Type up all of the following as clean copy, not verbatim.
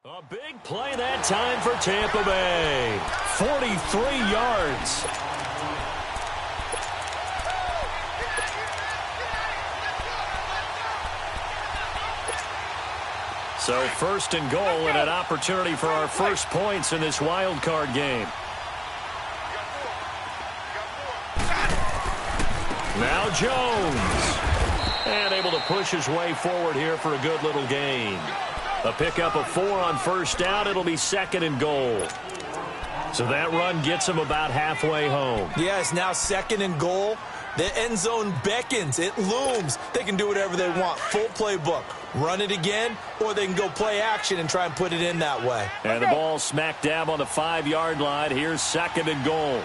A big play that time for Tampa Bay. 43 yards. So first and goal and an opportunity for our first points in this wild card game. Now Jones. And able to push his way forward here for a good little gain. A pickup of 4 on first down. It'll be second and goal. So that run gets him about halfway home. Yeah, it's now second and goal. The end zone beckons. It looms. They can do whatever they want. Full playbook. Run it again, or they can go play action and try and put it in that way. And the ball smack dab on the 5-yard line. Here's second and goal.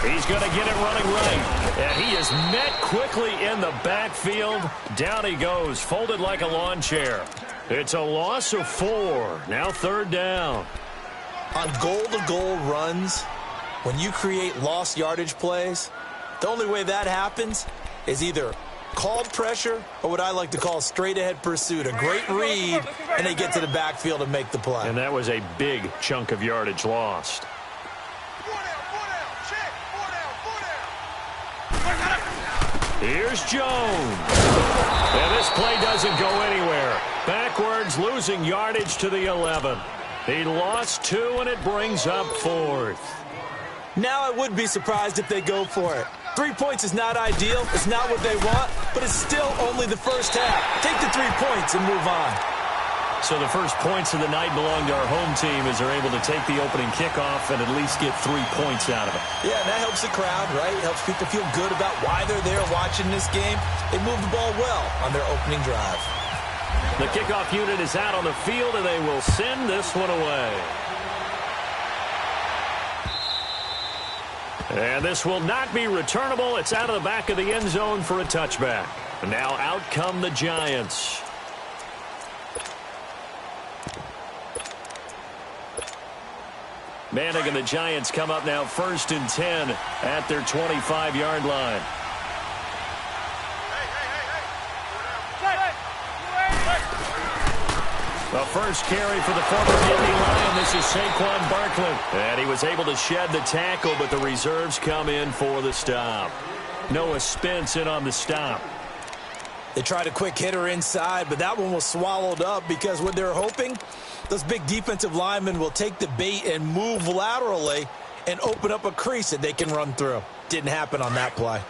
He's going to get it running right. And he is met quickly in the backfield. Down he goes, folded like a lawn chair. It's a loss of 4. Now third down. On goal-to-goal runs, when you create lost yardage plays, the only way that happens is either called pressure or what I like to call straight-ahead pursuit. A great read, and they get to the backfield and make the play. And that was a big chunk of yardage lost. Here's Jones. And this play doesn't go anywhere. Backwards, losing yardage to the 11. He lost 2, and it brings up 4th. Now I would be surprised if they go for it. 3 points is not ideal. It's not what they want, but it's still only the first half. Take the 3 points and move on. So the first points of the night belong to our home team as they're able to take the opening kickoff and at least get 3 points out of it. Yeah, and that helps the crowd, right? It helps people feel good about why they're there watching this game. They moved the ball well on their opening drive. The kickoff unit is out on the field, and they will send this one away. And this will not be returnable. It's out of the back of the end zone for a touchback. And now out come the Giants. Manning and the Giants come up now first and 10 at their 25-yard line. The first carry for the former Indy Lion. This is Saquon Barkley. And he was able to shed the tackle, but the reserves come in for the stop. Noah Spence in on the stop. They tried a quick hitter inside, but that one was swallowed up because what they're hoping, those big defensive linemen will take the bait and move laterally and open up a crease that they can run through. Didn't happen on that play.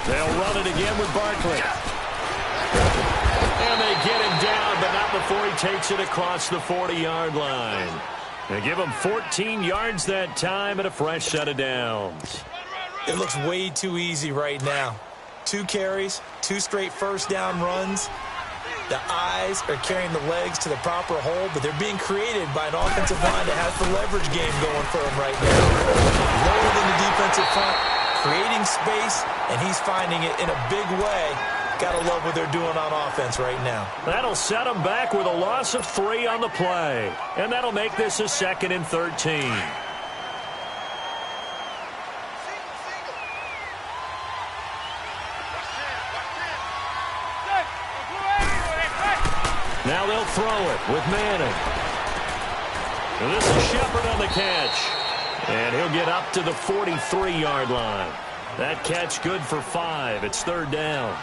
They'll run it again with Barkley. And they get him down, but not before he takes it across the 40-yard line. They give him 14 yards that time and a fresh set of downs. It looks way too easy right now. 2 carries, 2 straight first down runs. The eyes are carrying the legs to the proper hole, but they're being created by an offensive line that has the leverage game going for him right now. Lower than the defensive front, creating space, and he's finding it in a big way. Gotta love what they're doing on offense right now. That'll set them back with a loss of 3 on the play. And that'll make this a 2nd and 13. Now they'll throw it with Manning. And this is Shepard on the catch. And he'll get up to the 43-yard line. That catch good for 5. It's third down.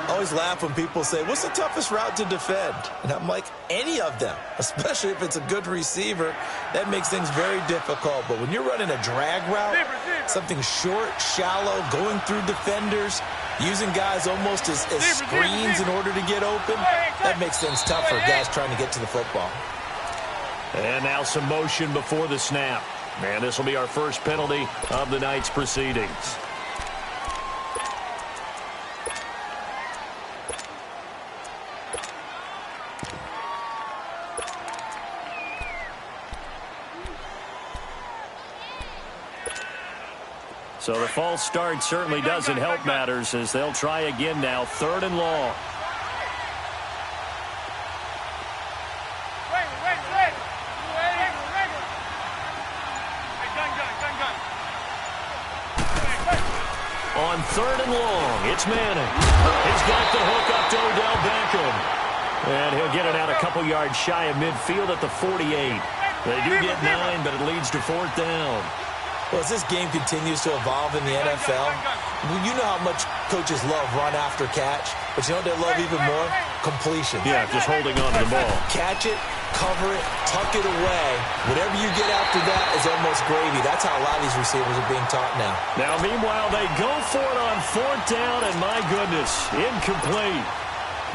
I always laugh when people say, what's the toughest route to defend? And I'm like, any of them, especially if it's a good receiver. That makes things very difficult. But when you're running a drag route, something short, shallow, going through defenders, using guys almost as screens in order to get open, that makes things tough for guys trying to get to the football. And now some motion before the snap. And this will be our first penalty of the night's proceedings. So the false start certainly doesn't help matters as they'll try again now, 3rd and long. on 3rd and long. It's Manning. He's got the hook up to Odell Beckham. And he'll get it out a couple yards shy of midfield at the 48. They do get 9, but it leads to 4th down. Well, as this game continues to evolve in the NFL, you know how much coaches love run after catch, but you know what they love even more? Completion. Yeah, just holding on to the ball. Catch it, cover it, tuck it away. Whatever you get after that is almost gravy. That's how a lot of these receivers are being taught now. Now, meanwhile, they go for it on 4th down, and my goodness, incomplete.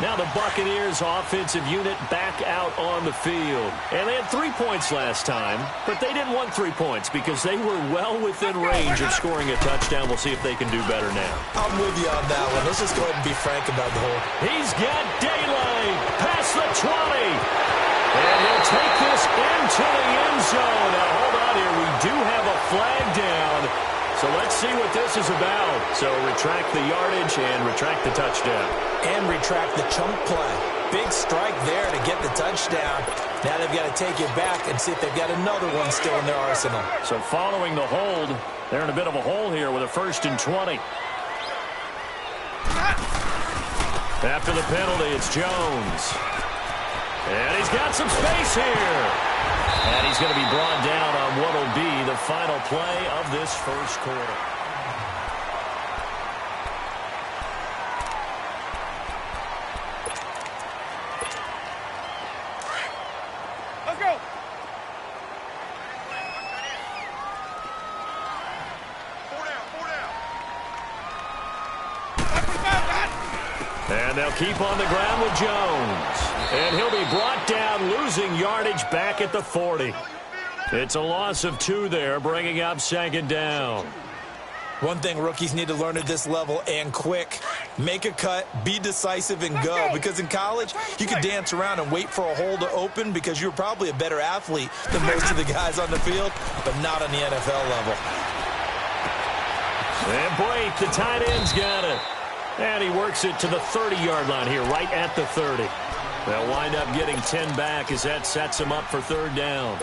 Now the Buccaneers offensive unit back out on the field. And they had 3 points last time, but they didn't want 3 points because they were well within range of scoring a touchdown. We'll see if they can do better now. I'm with you on that one. Let's just go ahead and be frank about the whole. He's got daylight past the 20. And he'll take this into the end zone. Now hold on here. We do have a flag down. So let's see what this is about. So retract the yardage and retract the touchdown. And retract the chunk play. Big strike there to get the touchdown. Now they've got to take it back and see if they've got another one still in their arsenal. So following the hold, they're in a bit of a hole here with a 1st and 20. After the penalty, it's Jones. And he's got some space here. And he's going to be brought down on what will be the final play of this first quarter. Let's go. And they'll keep on the ground with Jones. And he'll be brought down, losing yardage back at the 40. It's a loss of 2 there, bringing up 2nd down. One thing rookies need to learn at this level, and quick, make a cut, be decisive, and go. Because in college, you can dance around and wait for a hole to open because you're probably a better athlete than most of the guys on the field, but not on the NFL level. And Blake, the tight end's got it. And he works it to the 30-yard line here, right at the 30. They'll wind up getting 10 back as that sets them up for 3rd down.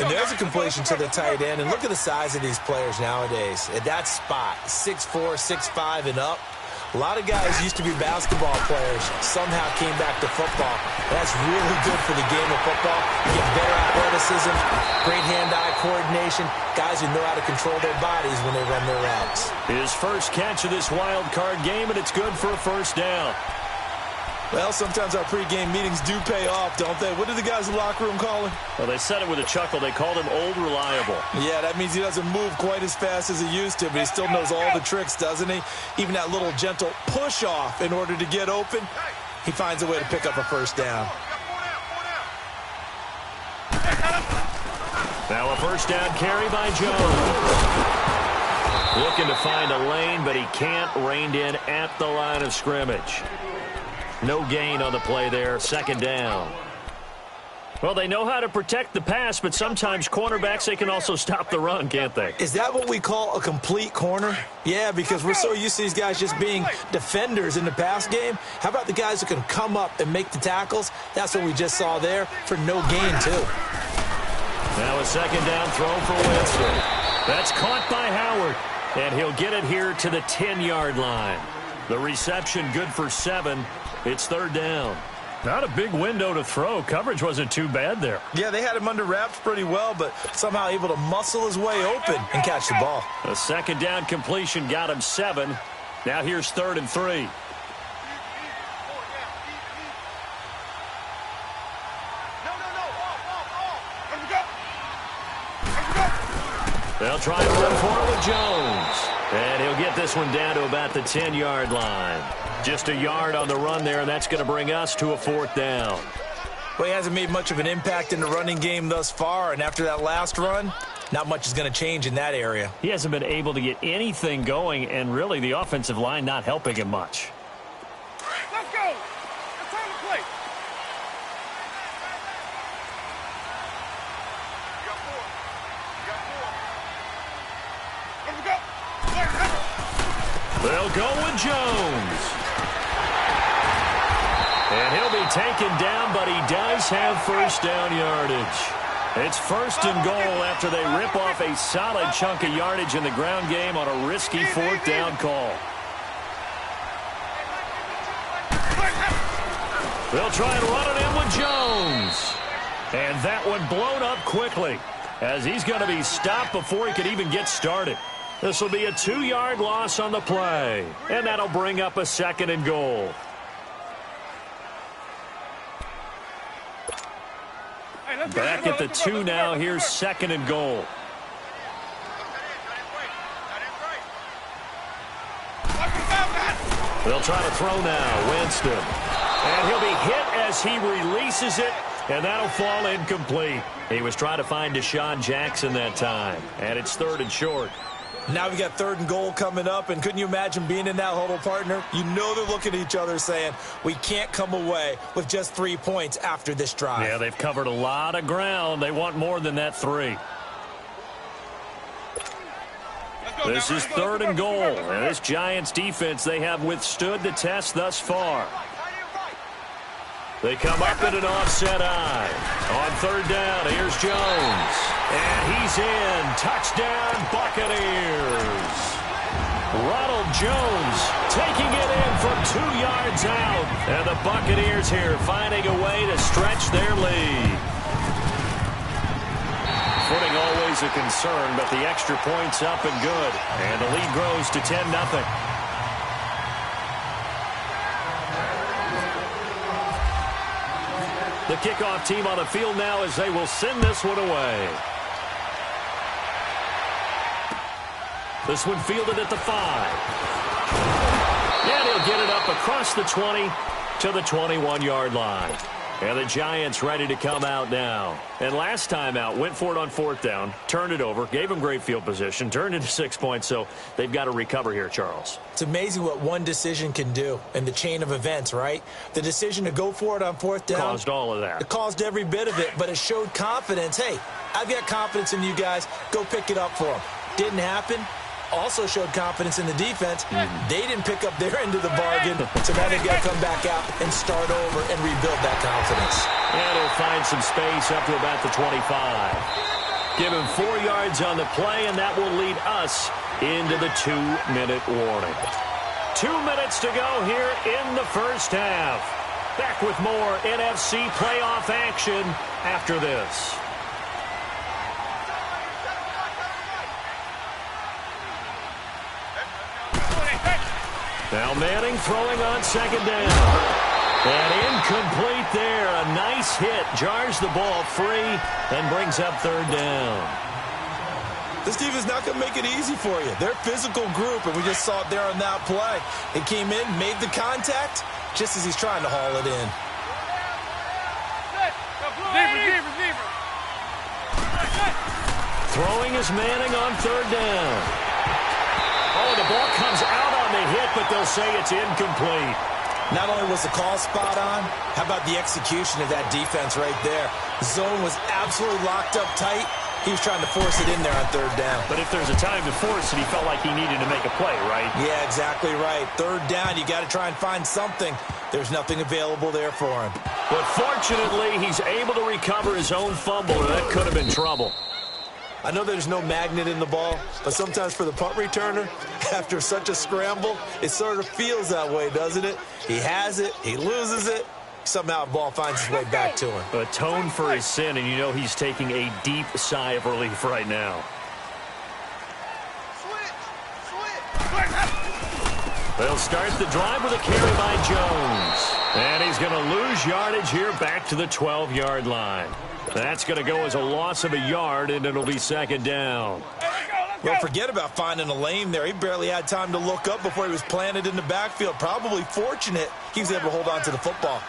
And there's a completion to the tight end. And look at the size of these players nowadays. At that spot, 6'4", 6'5", and up. A lot of guys used to be basketball players, somehow came back to football. That's really good for the game of football. You get better athleticism, great hand-eye coordination, guys who know how to control their bodies when they run their routes. His first catch of this wild card game, and it's good for a 1st down. Well, sometimes our pregame meetings do pay off, don't they? What do the guys in the locker room call him? Well, they said it with a chuckle. They called him Old Reliable. Yeah, that means he doesn't move quite as fast as he used to, but he still knows all the tricks, doesn't he? Even that little gentle push-off in order to get open, he finds a way to pick up a 1st down. Now a 1st down carry by Jones. Looking to find a lane, but he can't. Reined in at the line of scrimmage. No gain on the play there. 2nd down. Well, they know how to protect the pass, but sometimes cornerbacks, they can also stop the run, can't they? Is that what we call a complete corner? Yeah, because we're so used to these guys just being defenders in the pass game. How about the guys who can come up and make the tackles? That's what we just saw there for no gain, too. Now a 2nd down throw for Winston. That's caught by Howard, and he'll get it here to the 10-yard line. The reception good for 7. It's 3rd down. Not a big window to throw. Coverage wasn't too bad there. Yeah, they had him under wraps pretty well, but somehow able to muscle his way open and catch the ball. A 2nd down completion got him 7. Now here's 3rd and 3. They'll try to run for it with Jones. And he'll get this one down to about the 10-yard line. Just a yard on the run there, and that's going to bring us to a 4th down. Well, he hasn't made much of an impact in the running game thus far, and after that last run, not much is going to change in that area. He hasn't been able to get anything going, and really the offensive line not helping him much. Let's go. It's time to play. They'll go with Jones. And he'll be taken down, but he does have 1st down yardage. It's first and goal after they rip off a solid chunk of yardage in the ground game on a risky fourth down call. They'll try and run it in with Jones. And that one blown up quickly as he's going to be stopped before he could even get started. This will be a 2-yard loss on the play, and that'll bring up a second and goal. Back at the 2 now. Here's second and goal. They'll try to throw now. Winston. And he'll be hit as he releases it, and that'll fall incomplete. He was trying to find Deshaun Jackson that time, and it's third and short. Now we got third and goal coming up, and couldn't you imagine being in that huddle, partner? You know they're looking at each other saying, we can't come away with just 3 points after this drive. Yeah, they've covered a lot of ground. They want more than that 3. This is third and goal. And this Giants defense, they have withstood the test thus far. They come up in an offset eye. On third down, here's Jones. And he's in. Touchdown, Buccaneers. Ronald Jones taking it in from 2 yards out. And the Buccaneers here finding a way to stretch their lead. Footing always a concern, but the extra point's up and good. And the lead grows to 10-0. The kickoff team on the field now as they will send this one away. This one fielded at the 5. And he'll get it up across the 20 to the 21-yard line. And the Giants ready to come out now. And last time out, went for it on fourth down, turned it over, gave them great field position, turned it to 6 points, so they've got to recover here, Charles. It's amazing what one decision can do in the chain of events, right? The decision to go for it on fourth down. Caused all of that. It caused every bit of it, but it showed confidence. Hey, I've got confidence in you guys. Go pick it up for them. Didn't happen. Also showed confidence in the defense. They didn't pick up their end of the bargain, so now they've got to come back out and start over and rebuild that confidence. And he'll find some space up to about the 25. Give him 4 yards on the play, and that will lead us into the 2-minute warning. 2 minutes to go here in the first half. Back with more NFC playoff action after this. Now Manning throwing on second down. And incomplete there. A nice hit. Jars the ball free and brings up third down. This defense is not going to make it easy for you. They're a physical group, and we just saw it there on that play. It came in, made the contact, just as he's trying to haul it in. Throwing is Manning on third down. Oh, the ball comes out on the hit, but they'll say it's incomplete. Not only was the call spot on, how about the execution of that defense right there? The zone was absolutely locked up tight. He was trying to force it in there on third down. But if there's a time to force it, he felt like he needed to make a play, right? Yeah, exactly right. Third down, you got to try and find something. There's nothing available there for him. But fortunately, he's able to recover his own fumble, and that could have been trouble. I know there's no magnet in the ball, but sometimes for the punt returner, after such a scramble, it sort of feels that way, doesn't it? He has it, he loses it, somehow the ball finds its way back to him. Atone for his sin, and you know he's taking a deep sigh of relief right now. They'll start the drive with a carry by Jones. And he's going to lose yardage here back to the 12-yard line. That's going to go as a loss of a yard, and it'll be second down. Well, forget about finding a lane there. He barely had time to look up before he was planted in the backfield. Probably fortunate he was able to hold on to the football.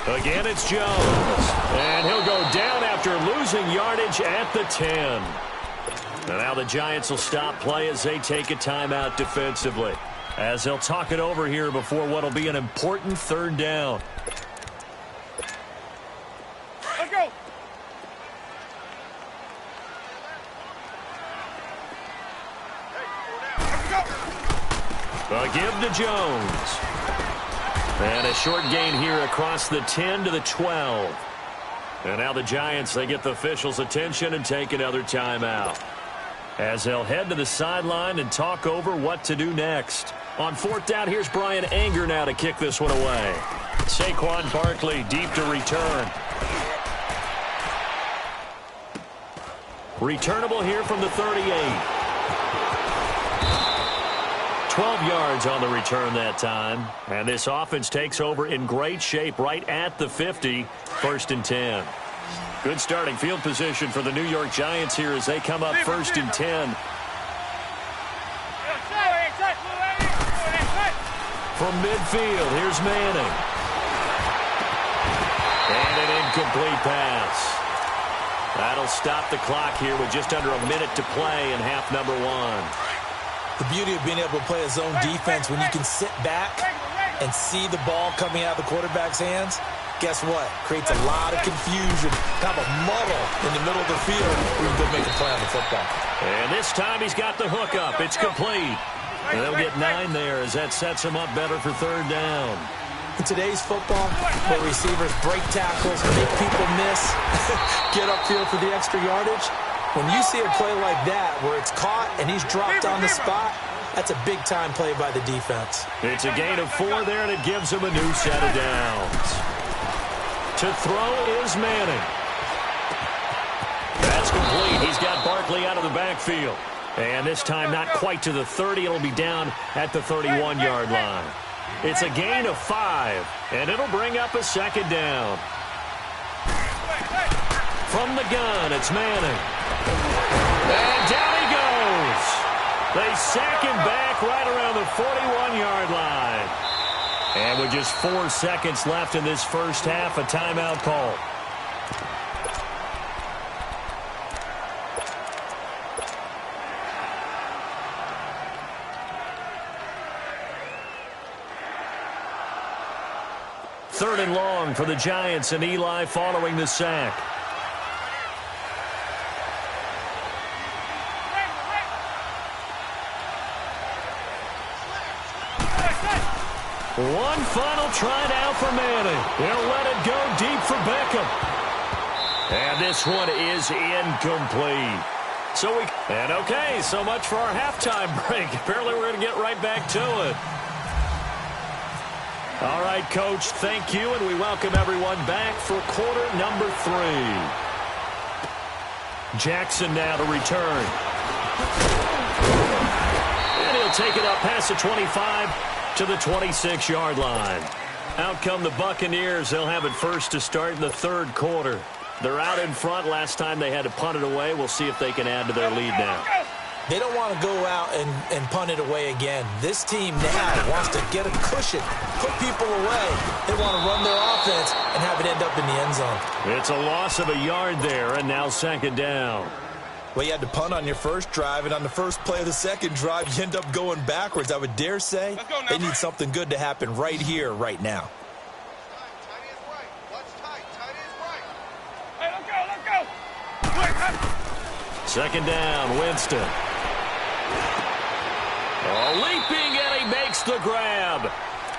Again, it's Jones. And he'll go down after losing yardage at the 10. And now the Giants will stop play as they take a timeout defensively, as they'll talk it over here before what will be an important third down. Let's go. A give to Jones. And a short gain here across the 10 to the 12. And now the Giants, they get the officials' attention and take another timeout, as they'll head to the sideline and talk over what to do next. On fourth down, here's Brian Anger now to kick this one away. Saquon Barkley deep to return. Returnable here from the 38. 12 yards on the return that time. And this offense takes over in great shape right at the 50. First and 10. Good starting field position for the New York Giants here as they come up first and 10. From midfield, here's Manning. And an incomplete pass. That'll stop the clock here with just under a minute to play in half number one. The beauty of being able to play a zone defense when you can sit back and see the ball coming out of the quarterback's hands, guess what? Creates a lot of confusion, kind of a muddle in the middle of the field where you can go make a play on the football. And this time he's got the hook up. It's complete. And they'll get 9 there as that sets him up better for third down. In today's football, where receivers break tackles, make people miss, get upfield for the extra yardage, when you see a play like that where it's caught and he's dropped on the spot, that's a big-time play by the defense. It's a gain of 4 there, and it gives him a new set of downs. To throw is Manning. That's complete. He's got Barkley out of the backfield. And this time not quite to the 30. It'll be down at the 31-yard line. It's a gain of 5, and it'll bring up a second down. From the gun, it's Manning. And down he goes. They sack him back right around the 41-yard line. And with just 4 seconds left in this first half, a timeout call. Third and long for the Giants, and Eli following the sack. One final try now for Manning. He'll let it go deep for Beckham. And this one is incomplete. Okay, so much for our halftime break. Apparently we're going to get right back to it. All right, Coach, thank you, and we welcome everyone back for quarter number 3. Jackson now to return. And he'll take it up past the 25 to the 26-yard line. Out come the Buccaneers. They'll have it first to start in the third quarter. They're out in front. Last time they had to punt it away. We'll see if they can add to their lead now. They don't want to go out and punt it away again. This team now wants to get a cushion, put people away. They want to run their offense and have it end up in the end zone. It's a loss of a yard there, and now second down. Well, you had to punt on your first drive, and on the first play of the second drive, you end up going backwards. I would dare say they need something good to happen right here, right now. Second down, Winston. Leaping, and he makes the grab.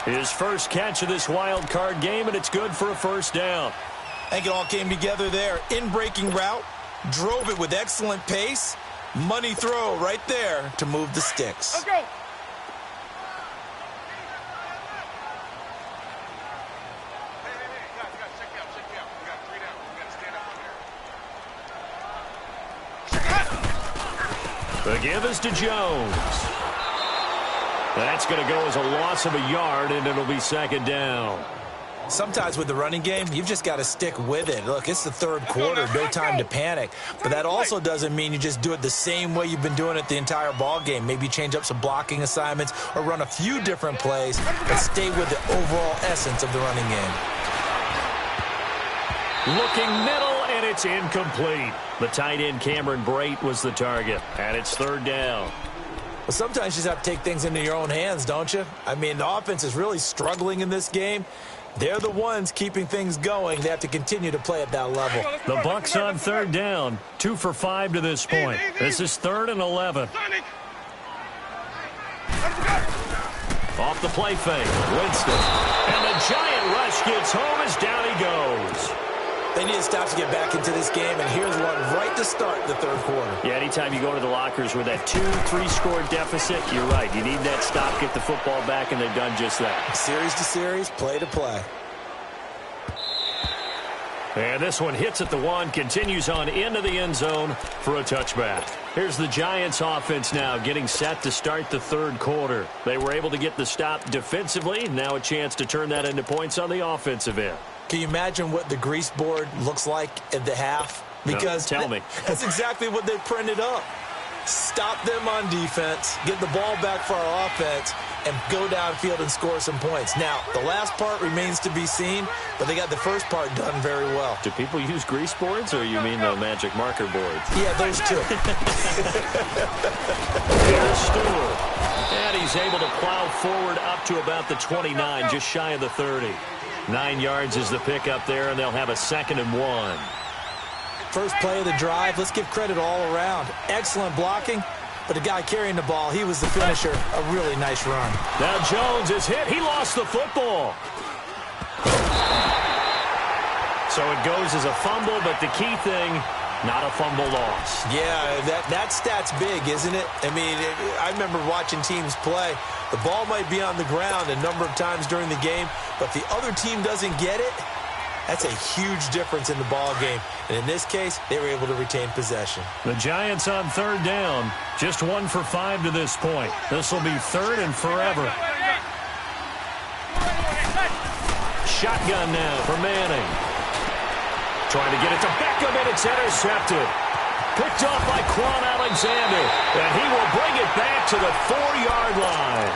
His first catch of this wild card game, and it's good for a first down. I think it all came together there. In-breaking route, drove it with excellent pace. Money throw right there to move the sticks. Let's go. The give is to Jones. That's going to go as a loss of a yard, and it'll be second down. Sometimes with the running game, you've just got to stick with it. Look, it's the third quarter, no time to panic. But that also doesn't mean you just do it the same way you've been doing it the entire ball game. Maybe change up some blocking assignments or run a few different plays, but stay with the overall essence of the running game. Looking middle, and it's incomplete. The tight end, Cameron Brate, was the target, and it's third down. Well, sometimes you just have to take things into your own hands, don't you? I mean, the offense is really struggling in this game. They're the ones keeping things going. They have to continue to play at that level. The Bucs on third down, 2 for 5 to this point. This is 3rd and 11. Off the play fake, Winston. And the giant rush gets home as down he goes. They need to stop to get back into this game, and here's one right to start the third quarter. Yeah, anytime you go to the lockers with that 2-3 score deficit, you're right. You need that stop, get the football back, and they've done just that. Series to series, play to play. And this one hits at the 1, continues on into the end zone for a touchback. Here's the Giants offense now getting set to start the third quarter. They were able to get the stop defensively. Now a chance to turn that into points on the offensive end. Can you imagine what the grease board looks like at the half? Because no, tell me. That's exactly what they printed up. Stop them on defense, get the ball back for our offense, and go downfield and score some points. Now, the last part remains to be seen, but they got the first part done very well. Do people use grease boards, or you mean the magic marker boards? Yeah, those two. Here's Stewart. And he's able to plow forward up to about the 29, just shy of the 30. 9 yards is the pickup there, and they'll have a 2nd and 1. First play of the drive, let's give credit all around. Excellent blocking, but the guy carrying the ball, he was the finisher. A really nice run. Now Jones is hit. He lost the football. So it goes as a fumble, but the key thing, not a fumble loss. Yeah, that stat's big, isn't it? I mean, I remember watching teams play. The ball might be on the ground a number of times during the game, but if the other team doesn't get it, that's a huge difference in the ball game. And in this case, they were able to retain possession. The Giants on third down. Just 1 for 5 to this point. This will be 3rd and forever. Shotgun now for Manning. Trying to get it to Beckham, and it's intercepted. Picked off by Quan Alexander. And he will bring it back to the 4-yard line.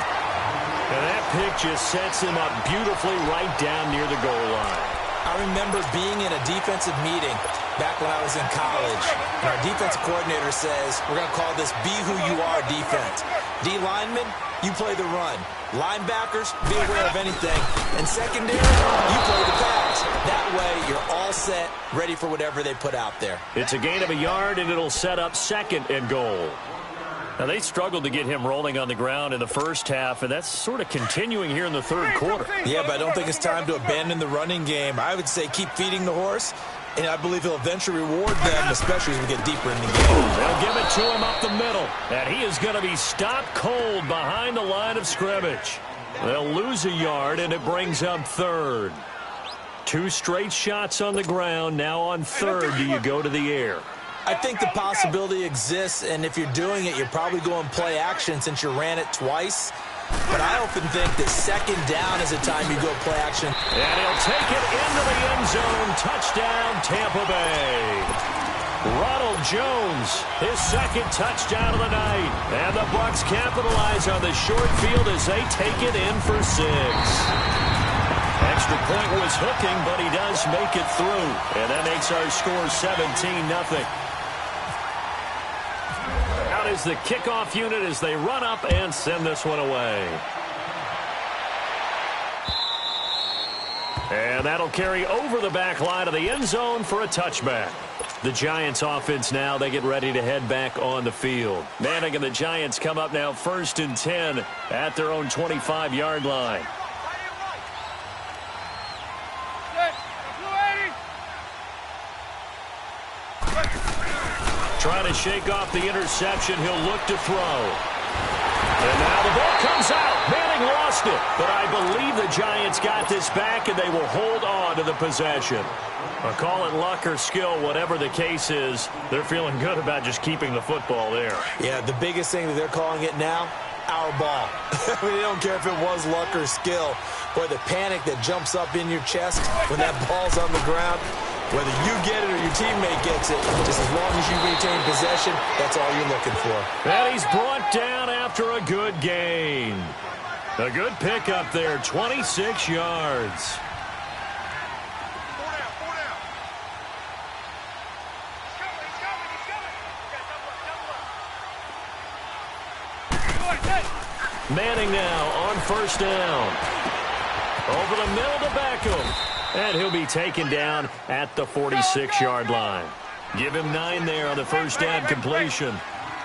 And that pick just sets him up beautifully right down near the goal line. I remember being in a defensive meeting back when I was in college. And our defensive coordinator says, we're going to call this be who you are defense. D linemen, you play the run. Linebackers, be aware of anything. And secondary, you play the pass. That way, you're all set, ready for whatever they put out there. It's a gain of a yard, and it'll set up 2nd and goal. Now, they struggled to get him rolling on the ground in the first half, and that's sort of continuing here in the third quarter. Yeah, but I don't think it's time to abandon the running game. I would say keep feeding the horse, and I believe he'll eventually reward them, especially as we get deeper in the game. They'll give it to him up the middle, and he is going to be stopped cold behind the line of scrimmage. They'll lose a yard, and it brings up 3rd. 2 straight shots on the ground. Now on 3rd, do you go to the air? I think the possibility exists, and if you're doing it, you're probably going play action since you ran it twice. But I often think that 2nd down is a time you go play action. And he'll take it into the end zone. Touchdown, Tampa Bay. Ronald Jones, his 2nd touchdown of the night. And the Bucs capitalize on the short field as they take it in for 6. Extra point was hooking, but he does make it through. And that makes our score 17-0. Out is the kickoff unit as they run up and send this one away. And that'll carry over the back line of the end zone for a touchback. The Giants offense now, they get ready to head back on the field. Manning and the Giants come up now 1st and 10 at their own 25-yard line. Trying to shake off the interception. He'll look to throw. And now the ball comes out. Manning lost it. But I believe the Giants got this back, and they will hold on to the possession. I'll call it luck or skill, whatever the case is. They're feeling good about just keeping the football there. Yeah, the biggest thing that they're calling it now, our ball. I mean, they don't care if it was luck or skill. Boy, the panic that jumps up in your chest when that ball's on the ground, whether you get it or your teammate gets it, just as long as you retain possession, that's all you're looking for. And he's brought down after a good gain. A good pickup there, 26 yards. Manning now on 1st down. Over the middle to Beckham. And he'll be taken down at the 46-yard line. Give him 9 there on the 1st down completion.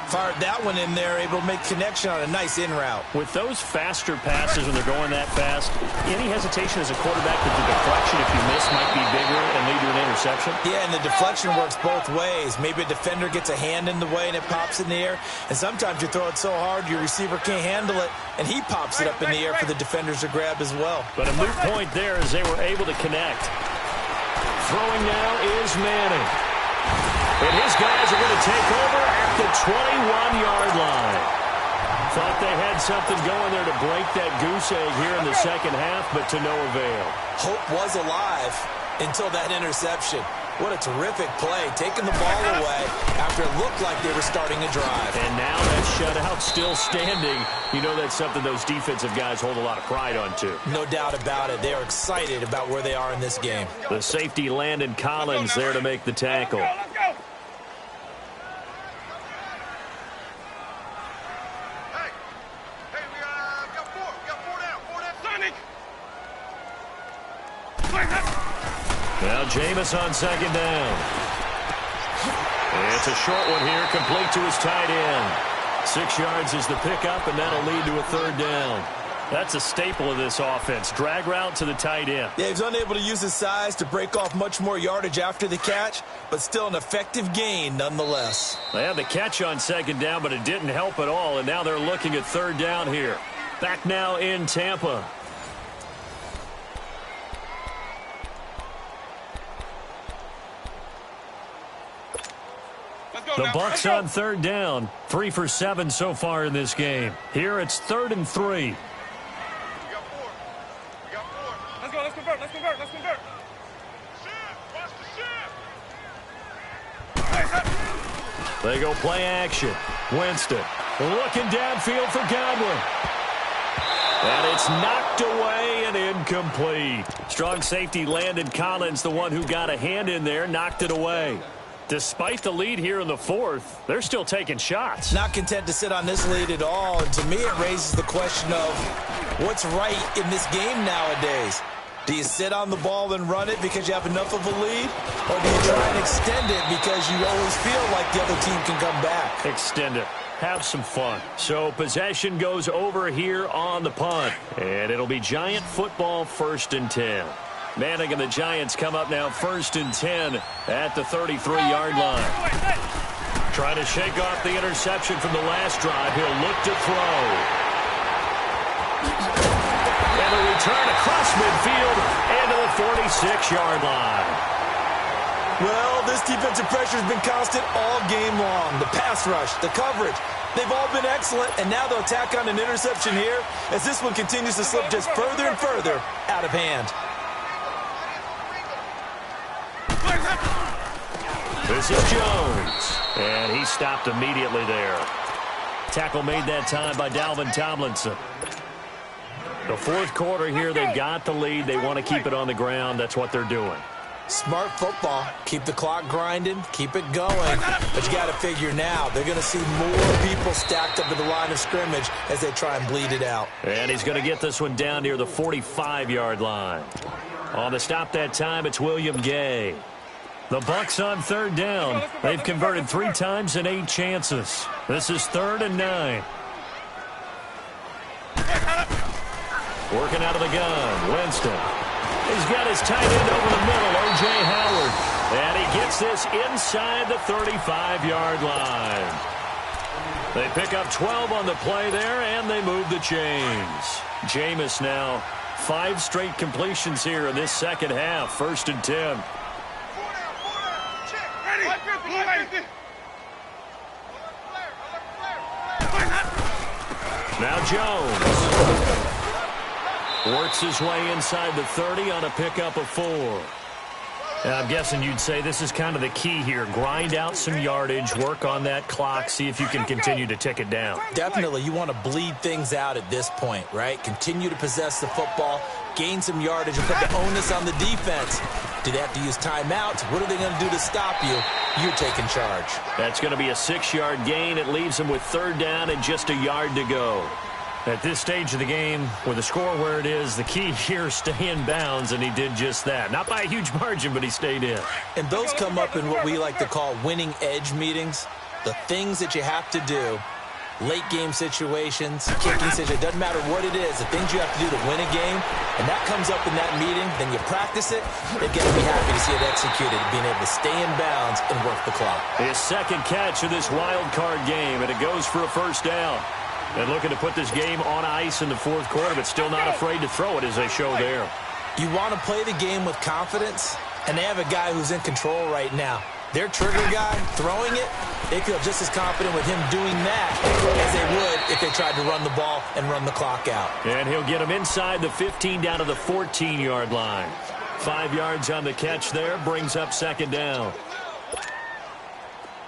Fired that one in there, able to make connection on a nice in route. With those faster passes when they're going that fast, any hesitation as a quarterback that the deflection, if you miss, might be bigger and lead to an interception? Yeah, and the deflection works both ways. Maybe a defender gets a hand in the way and it pops in the air. And sometimes you throw it so hard your receiver can't handle it, and he pops it up in the air for the defenders to grab as well. But a moot point there as they were able to connect. Throwing now is Manning. And his guys are going to take over at the 21-yard line. Thought they had something going there to break that goose egg here in the second half, but to no avail. Hope was alive until that interception. What a terrific play, taking the ball away after it looked like they were starting a drive. And now that shutout still standing. You know that's something those defensive guys hold a lot of pride on, too. No doubt about it. They are excited about where they are in this game. The safety, Landon Collins, there to make the tackle. Let's go. Hey, we got four. We got four down. Sonic. Now Jameis on second down. It's a short one here, complete to his tight end. 6 yards is the pickup, and that'll lead to a third down. That's a staple of this offense. Drag route to the tight end. Yeah, he's unable to use his size to break off much more yardage after the catch, but still an effective gain nonetheless. They had the catch on second down, but it didn't help at all, and now they're looking at third down here. Back now in Tampa. The Bucs on third down. 3 for 7 so far in this game. Here it's 3rd and 3. We got four. Let's go. Let's convert. Watch the ship. They go play action. Winston looking downfield for Godwin. And it's knocked away and incomplete. Strong safety Landon Collins, the one who got a hand in there, knocked it away. Despite the lead here in the fourth, they're still taking shots. Not content to sit on this lead at all. And to me, it raises the question of what's right in this game nowadays. Do you sit on the ball and run it because you have enough of a lead? Or do you try and extend it because you always feel like the other team can come back? Extend it. Have some fun. So possession goes over here on the punt. And it'll be Giant football, 1st and 10. Manning and the Giants come up now 1st and 10 at the 33-yard line. Trying to shake off the interception from the last drive. He'll look to throw. And a return across midfield and to the 46-yard line. Well, this defensive pressure has been constant all game long. The pass rush, the coverage, they've all been excellent, and now they'll tack on an interception here as this one continues to slip just further and further out of hand. This is Jones, and he stopped immediately there. Tackle made that time by Dalvin Tomlinson. The fourth quarter here, they've got the lead. They want to keep it on the ground. That's what they're doing. Smart football. Keep the clock grinding. Keep it going. But you got to figure now, they're going to see more people stacked up at the line of scrimmage as they try and bleed it out. And he's going to get this one down near the 45-yard line. On the stop that time, it's William Gay. The Bucs on third down. They've converted 3 times in 8 chances. This is 3rd and 9. Working out of the gun, Winston. He's got his tight end over the middle, O.J. Howard. And he gets this inside the 35-yard line. They pick up 12 on the play there, and they move the chains. Jameis now 5 straight completions here in this second half. 1st and 10. Now Jones works his way inside the 30 on a pickup of 4. And I'm guessing you'd say this is kind of the key here. Grind out some yardage, work on that clock, see if you can continue to tick it down. Definitely, you want to bleed things out at this point, right? Continue to possess the football, gain some yardage, and put the onus on the defense. Do they have to use timeouts? What are they going to do to stop you? You're taking charge. That's going to be a 6-yard gain. It leaves them with 3rd down and just a yard to go. At this stage of the game, with the score where it is, the key here is stay in bounds, and he did just that. Not by a huge margin, but he stayed in. And those come up in what we like to call winning edge meetings. The things that you have to do, late game situations, kicking situations, it doesn't matter what it is, the things you have to do to win a game, and that comes up in that meeting, then you practice it, they're going to be happy to see it executed, being able to stay in bounds and work the clock. His second catch of this wild card game, and it goes for a first down. And looking to put this game on ice in the fourth quarter, but still not afraid to throw it as they show there. You want to play the game with confidence, and they have a guy who's in control right now. Their trigger guy throwing it, they feel just as confident with him doing that as they would if they tried to run the ball and run the clock out. And he'll get him inside the 15 down to the 14-yard line. 5 yards on the catch there, brings up second down.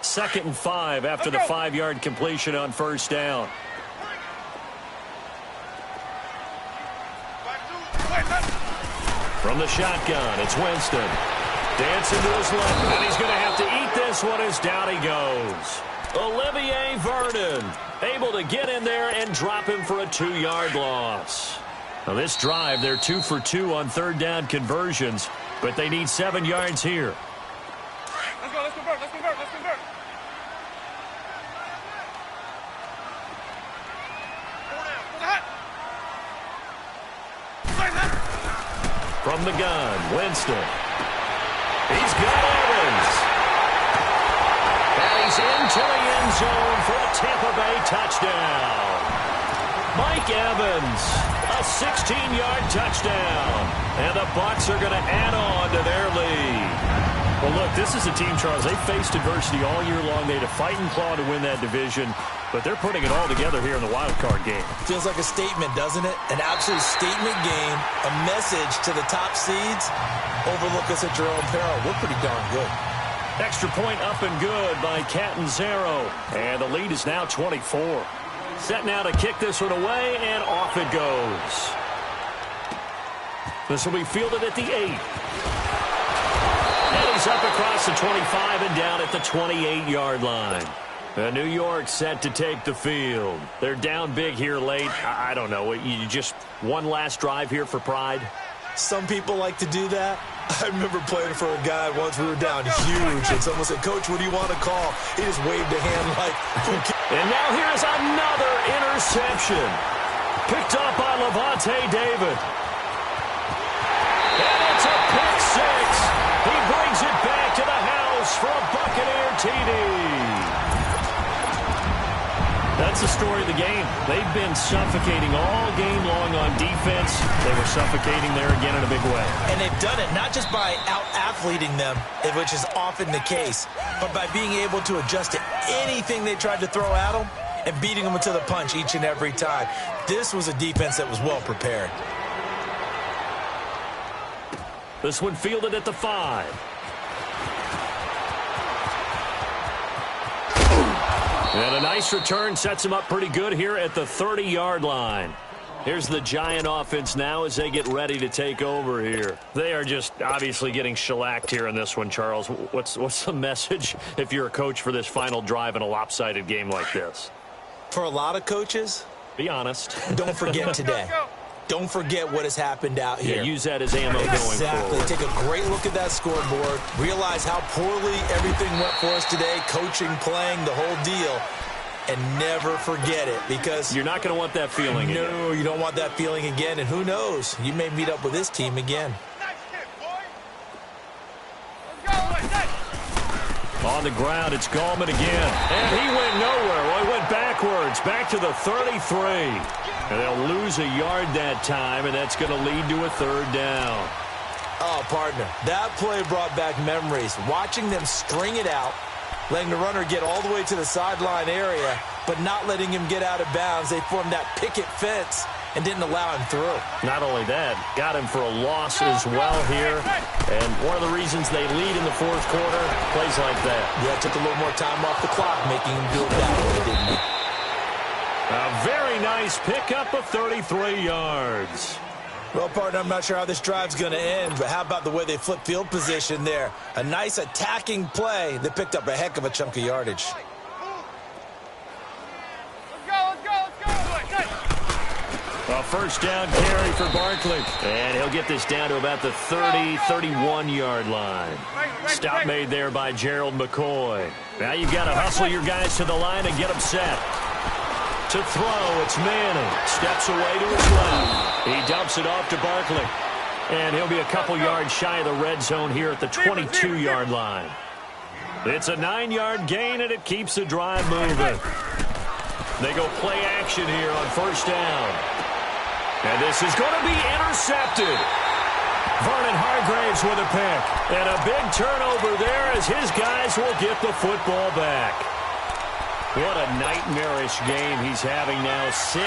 2nd and 5 after the 5-yard completion on first down. From the shotgun, it's Winston. Dancing to his left, and he's going to have to eat this one as down he goes. Olivier Vernon able to get in there and drop him for a 2-yard loss. Now this drive, they're 2 for 2 on third down conversions, but they need 7 yards here. Let's go, let's convert, let's convert, let's convert. From the gun, Winston. He's got Evans. And he's into the end zone for a Tampa Bay touchdown. Mike Evans, a 16-yard touchdown. And the Bucs are going to add on to their lead. Well, look, this is a team, Charles. They faced adversity all year long. They had to fight and claw to win that division. But they're putting it all together here in the wild card game. Feels like a statement, doesn't it? An absolute statement game, a message to the top seeds. Overlook us at your own peril. We're pretty darn good. Extra point up and good by Catanzaro. And the lead is now 24. Set now to kick this one away, and off it goes. This will be fielded at the 8. And he's up across the 25 and down at the 28-yard line. New York set to take the field. They're down big here late. I don't know. You just one last drive here for pride? Some people like to do that. I remember playing for a guy once. We were down huge, and someone said, "Coach, what do you want to call?" He just waved a hand like, and now here's another interception. Picked up by Levante David. And it's a pick six. He brings it back to the house for a Buccaneer TD. That's the story of the game. They've been suffocating all game long on defense. They were suffocating there again in a big way. And they've done it not just by out-athleting them, which is often the case, but by being able to adjust to anything they tried to throw at them and beating them to the punch each and every time. This was a defense that was well prepared. This one fielded at the 5. And a nice return sets him up pretty good here at the 30-yard line. Here's the Giant offense now as they get ready to take over here. They are just obviously getting shellacked here in this one, Charles. What's the message if you're a coach for this final drive in a lopsided game like this? For a lot of coaches, be honest. Don't forget today. Don't forget what has happened out here. Yeah, use that as ammo going forward. Exactly. Take a great look at that scoreboard. Realize how poorly everything went for us today. Coaching, playing, the whole deal. And never forget it, because you're not going to want that feeling again. No, you don't want that feeling again. And who knows? You may meet up with this team again. On the ground, it's Gallman again. And he went nowhere. Well, he went backwards, back to the 33. And they'll lose a yard that time, and that's going to lead to a third down. Oh, partner, that play brought back memories. Watching them string it out, letting the runner get all the way to the sideline area, but not letting him get out of bounds. They formed that picket fence and didn't allow him through. Not only that, got him for a loss as well here. And one of the reasons they lead in the fourth quarter, plays like that. Yeah, took a little more time off the clock, making him do it that way, didn't he? A very nice pickup of 33 yards. Well, partner, I'm not sure how this drive's going to end, but how about the way they flip field position there? A nice attacking play that picked up a heck of a chunk of yardage. Let's go, let's go, let's go. A A first down carry for Barkley. And he'll get this down to about the 30, 31-yard line. Stop made there by Gerald McCoy. Now you've got to hustle your guys to the line and get them set. To throw, it's Manning. Steps away to his left. He dumps it off to Barkley. And he'll be a couple yards shy of the red zone here at the 22-yard line. It's a 9-yard gain, and it keeps the drive moving. They go play action here on first down. And this is going to be intercepted. Vernon Hargraves with a pick. And a big turnover there as his guys will get the football back. What a nightmarish game he's having now. 6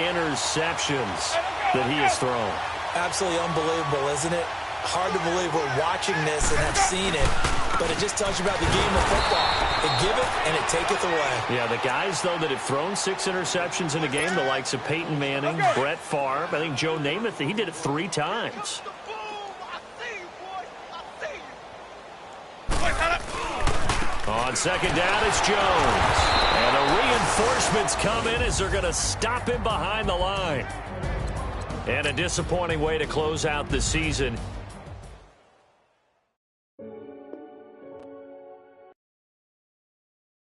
interceptions that he has thrown. Absolutely unbelievable, isn't it? Hard to believe we're watching this and have seen it, but it just tells you about the game of football. It give it and it taketh away. Yeah, the guys, though, that have thrown 6 interceptions in a game, the likes of Peyton Manning, Brett Favre, I think Joe Namath, he did it 3 times. On second down, it's Jones. And the reinforcements come in as they're going to stop him behind the line. And a disappointing way to close out the season.